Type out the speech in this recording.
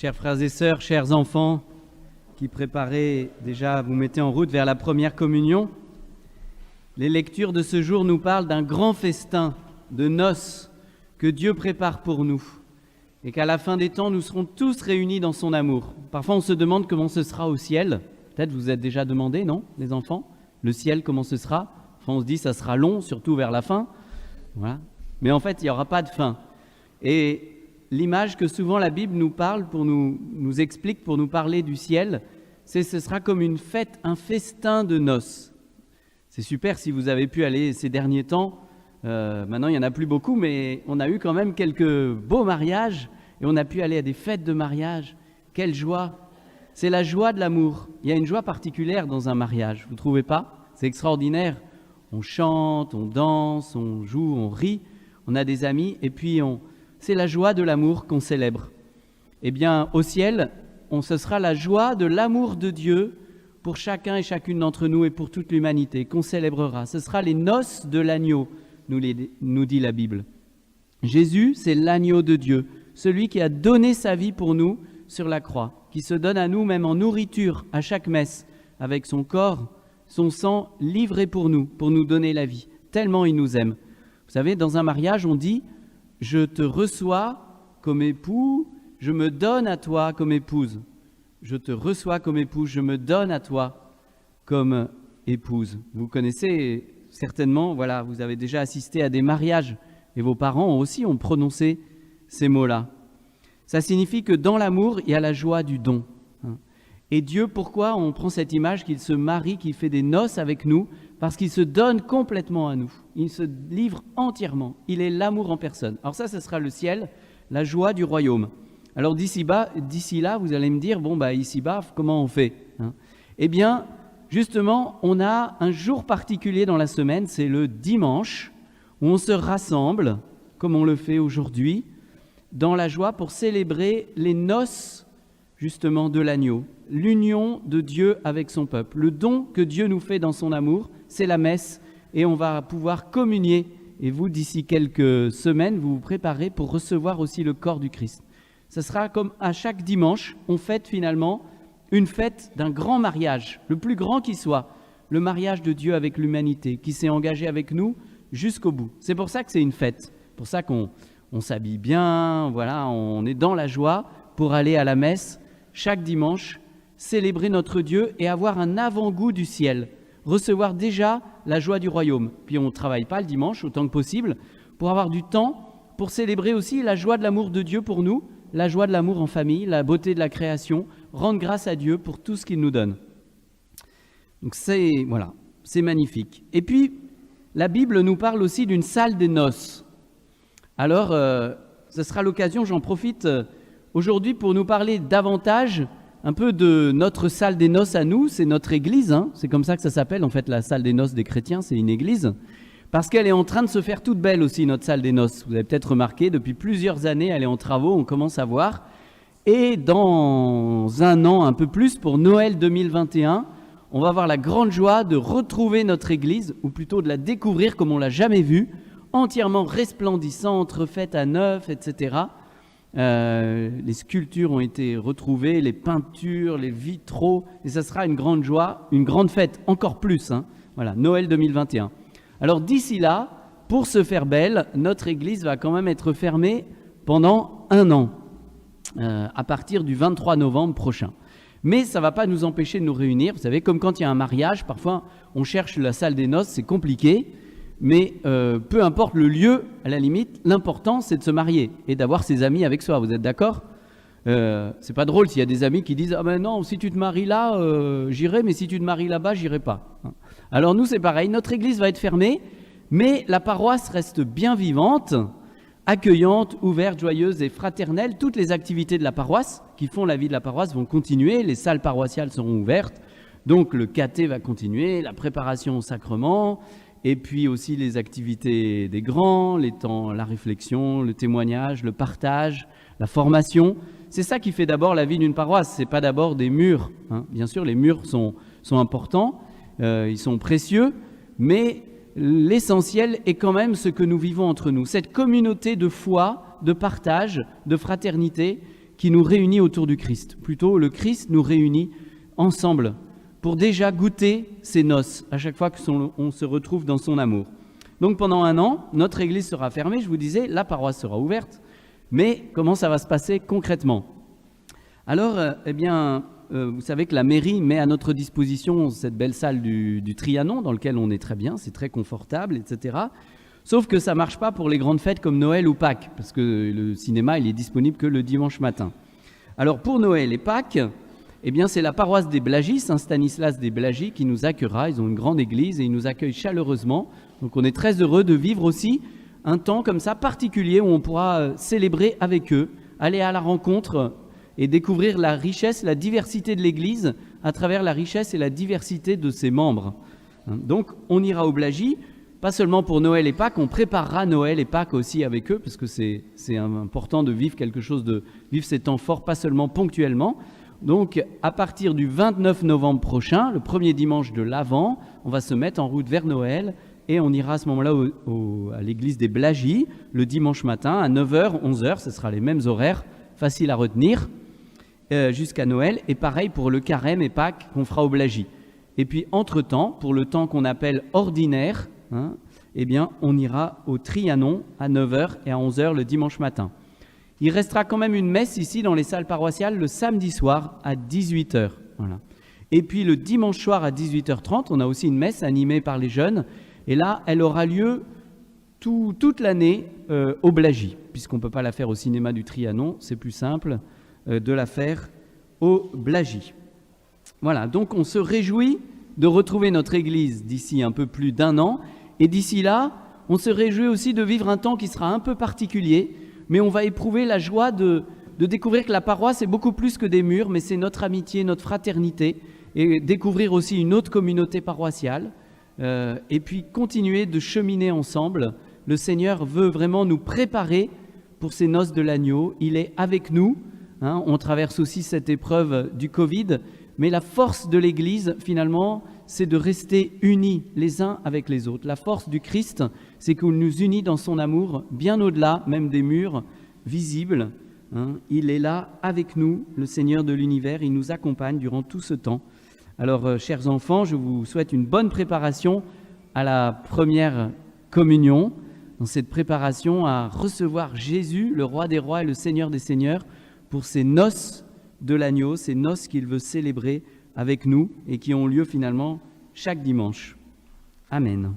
Chers frères et sœurs, chers enfants qui préparez déjà, vous mettez en route vers la première communion, les lectures de ce jour nous parlent d'un grand festin de noces que Dieu prépare pour nous et qu'à la fin des temps, nous serons tous réunis dans son amour. Parfois, on se demande comment ce sera au ciel. Peut-être vous êtes déjà demandé, non, les enfants? Le ciel, comment ce sera? Enfin, on se dit ça sera long, surtout vers la fin. Voilà. Mais en fait, il n'y aura pas de fin. Et l'image que souvent la Bible nous parle, pour nous explique, pour nous parler du ciel, ce sera comme une fête, un festin de noces. C'est super si vous avez pu aller ces derniers temps. Maintenant, il n'y en a plus beaucoup, mais on a eu quand même quelques beaux mariages et on a pu aller à des fêtes de mariage. Quelle joie! C'est la joie de l'amour. Il y a une joie particulière dans un mariage, vous ne trouvez pas? C'est extraordinaire. On chante, on danse, on joue, on rit, on a des amis et puis c'est la joie de l'amour qu'on célèbre. Eh bien, au ciel, ce sera la joie de l'amour de Dieu pour chacun et chacune d'entre nous et pour toute l'humanité qu'on célébrera. Ce sera les noces de l'agneau, nous dit la Bible. Jésus, c'est l'agneau de Dieu, celui qui a donné sa vie pour nous sur la croix, qui se donne à nous même en nourriture à chaque messe, avec son corps, son sang livré pour nous donner la vie, tellement il nous aime. Vous savez, dans un mariage, on dit « Je te reçois comme époux, je me donne à toi comme épouse. » Je te reçois comme épouse, je me donne à toi comme épouse. Vous connaissez certainement, voilà, vous avez déjà assisté à des mariages et vos parents aussi ont prononcé ces mots-là. Ça signifie que dans l'amour, il y a la joie du don. Et Dieu, pourquoi on prend cette image qu'il se marie, qu'il fait des noces avec nous? Parce qu'il se donne complètement à nous. Il se livre entièrement. Il est l'amour en personne. Alors ça, ce sera le ciel, la joie du royaume. Alors d'ici là, vous allez me dire, ici-bas, comment on fait? Eh bien, justement, on a un jour particulier dans la semaine, c'est le dimanche, où on se rassemble, comme on le fait aujourd'hui, dans la joie pour célébrer les noces, justement, de l'agneau. L'union de Dieu avec son peuple. Le don que Dieu nous fait dans son amour, c'est la messe, et on va pouvoir communier. Et vous, d'ici quelques semaines, vous vous préparez pour recevoir aussi le corps du Christ. Ce sera comme à chaque dimanche, on fête finalement une fête d'un grand mariage, le plus grand qui soit, le mariage de Dieu avec l'humanité, qui s'est engagé avec nous jusqu'au bout. C'est pour ça que c'est une fête, c'est pour ça qu'on s'habille bien, voilà, on est dans la joie pour aller à la messe chaque dimanche, célébrer notre Dieu et avoir un avant-goût du ciel, recevoir déjà la joie du royaume. Puis on ne travaille pas le dimanche autant que possible pour avoir du temps pour célébrer aussi la joie de l'amour de Dieu pour nous, la joie de l'amour en famille, la beauté de la création, rendre grâce à Dieu pour tout ce qu'il nous donne. Donc c'est magnifique. Et puis, la Bible nous parle aussi d'une salle des noces. Alors, ce sera l'occasion, j'en profite aujourd'hui pour nous parler davantage un peu de notre salle des noces à nous, c'est notre église, c'est comme ça que ça s'appelle en fait la salle des noces des chrétiens, c'est une église, parce qu'elle est en train de se faire toute belle aussi, notre salle des noces. Vous avez peut-être remarqué, depuis plusieurs années, elle est en travaux, on commence à voir. Et dans un an, un peu plus, pour Noël 2021, on va avoir la grande joie de retrouver notre église, ou plutôt de la découvrir comme on ne l'a jamais vue, entièrement resplendissante, refaite à neuf, etc. Les sculptures ont été retrouvées, les peintures, les vitraux, et ça sera une grande joie, une grande fête, encore plus. Voilà, Noël 2021. Alors d'ici là, pour se faire belle, notre église va quand même être fermée pendant un an, à partir du 23 novembre prochain. Mais ça ne va pas nous empêcher de nous réunir. Vous savez, comme quand il y a un mariage, parfois on cherche la salle des noces, c'est compliqué. Mais peu importe le lieu, à la limite, l'important c'est de se marier et d'avoir ses amis avec soi. Vous êtes d'accord? C'est pas drôle s'il y a des amis qui disent « Ah ben non, si tu te maries là, j'irai, mais si tu te maries là-bas, j'irai pas. » Alors nous c'est pareil, notre église va être fermée, mais la paroisse reste bien vivante, accueillante, ouverte, joyeuse et fraternelle. Toutes les activités de la paroisse qui font la vie de la paroisse vont continuer, les salles paroissiales seront ouvertes, donc le caté va continuer, la préparation au sacrement, et puis aussi les activités des grands, les temps, la réflexion, le témoignage, le partage, la formation. C'est ça qui fait d'abord la vie d'une paroisse, c'est pas d'abord des murs. Bien sûr, les murs sont importants, ils sont précieux, mais l'essentiel est quand même ce que nous vivons entre nous. Cette communauté de foi, de partage, de fraternité qui nous réunit autour du Christ. Plutôt, le Christ nous réunit ensemble pour déjà goûter ses noces à chaque fois qu'on se retrouve dans son amour. Donc pendant 1 an, notre église sera fermée, je vous disais, la paroisse sera ouverte, mais comment ça va se passer concrètement ? Alors, vous savez que la mairie met à notre disposition cette belle salle du Trianon, dans laquelle on est très bien, c'est très confortable, etc. Sauf que ça ne marche pas pour les grandes fêtes comme Noël ou Pâques, parce que le cinéma, il est disponible que le dimanche matin. Alors pour Noël et Pâques, c'est la paroisse des Blagis, Saint-Stanislas des Blagis, qui nous accueillera. Ils ont une grande église et ils nous accueillent chaleureusement. Donc on est très heureux de vivre aussi un temps comme ça particulier où on pourra célébrer avec eux, aller à la rencontre et découvrir la richesse, la diversité de l'église à travers la richesse et la diversité de ses membres. Donc on ira aux Blagis. Pas seulement pour Noël et Pâques, on préparera Noël et Pâques aussi avec eux, parce que c'est important de vivre vivre ces temps forts, pas seulement ponctuellement. Donc, à partir du 29 novembre prochain, le premier dimanche de l'Avent, on va se mettre en route vers Noël et on ira à ce moment-là à l'église des Blagis, le dimanche matin, à 9h, 11h, ce sera les mêmes horaires, faciles à retenir, jusqu'à Noël. Et pareil pour le carême et Pâques qu'on fera aux Blagis. Et puis, entre-temps, pour le temps qu'on appelle ordinaire, on ira au Trianon à 9h et à 11h le dimanche matin. Il restera quand même une messe ici dans les salles paroissiales le samedi soir à 18h. Voilà. Et puis le dimanche soir à 18h30, on a aussi une messe animée par les jeunes. Et là, elle aura lieu toute l'année au Blagis, puisqu'on ne peut pas la faire au cinéma du Trianon. C'est plus simple de la faire au Blagis. Voilà, donc on se réjouit de retrouver notre église d'ici un peu plus d'1 an. Et d'ici là, on se réjouit aussi de vivre un temps qui sera un peu particulier, mais on va éprouver la joie de découvrir que la paroisse est beaucoup plus que des murs, mais c'est notre amitié, notre fraternité, et découvrir aussi une autre communauté paroissiale, et puis continuer de cheminer ensemble. Le Seigneur veut vraiment nous préparer pour ces noces de l'agneau. Il est avec nous. On traverse aussi cette épreuve du Covid, mais la force de l'Église, finalement, c'est de rester unis les uns avec les autres. La force du Christ, c'est qu'il nous unit dans son amour, bien au-delà même des murs visibles. Il est là avec nous, le Seigneur de l'univers. Il nous accompagne durant tout ce temps. Alors, chers enfants, je vous souhaite une bonne préparation à la première communion, dans cette préparation à recevoir Jésus, le Roi des rois et le Seigneur des seigneurs, pour ces noces de l'agneau, ces noces qu'il veut célébrer avec nous et qui ont lieu finalement chaque dimanche. Amen.